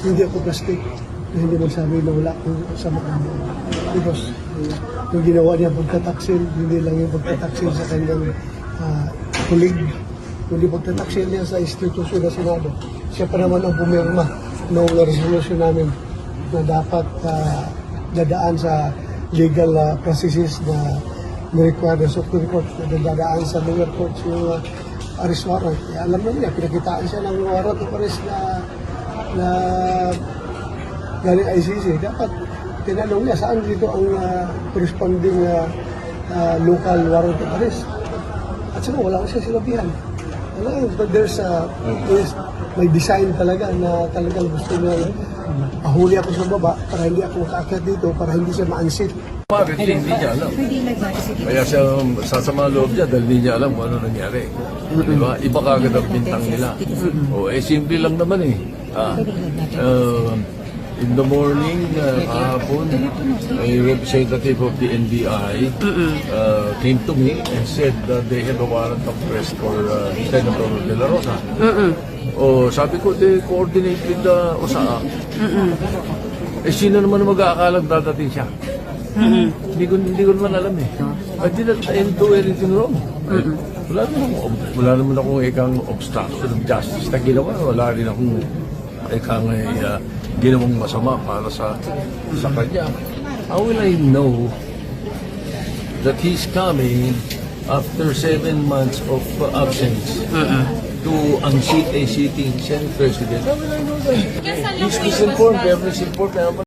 hindi ako plastic na hindi magsabi na wala akong sama ng because yung ginawa niya pagtataksil, hindi lang yung pagtataksil sa kanyang kulig, kundi pagtataksil niya sa institusyon na Senado. Siya pa naman ang pumirma noong resolution namin na dapat dadaan sa legal processes na require the Supreme Court na dadaan sa lower courts yung arrest warrant. Alam naman niya, pinakitaan siya ng warrant of arrest na galing ICC. Dapat tinanong niya saan dito ang corresponding local warrant of arrest. At saka wala ko siya sinabihan. But there's may design talaga na talagang gusto niya ahuli ako sa baba para hindi ako makaakyat dito, para hindi siya ma-unseat. Hindi niya alam. Kaya siya sasama loob niya dahil hindi niya alam kung ano nangyari. Diba? Iba kagad ang bintang nila. Simple lang naman eh. In the morning, kahapon, a representative of the NBI came to me and said that they have a warrant of arrest for Senator De La Rosa. Sabi ko, they coordinate with the OSAA. Sino naman mag-aakalang dadating siya? Hindi ko naman alam eh. I didn't do anything wrong. Wala naman akong ikang obstruction of justice na ginawa. Wala rin akong ikang ginawang masama para sa kanya. How will I know that he's coming after 7 months of absence to unseat a sitting Senate President? How will I know that? He's misinformed. They have misinformed.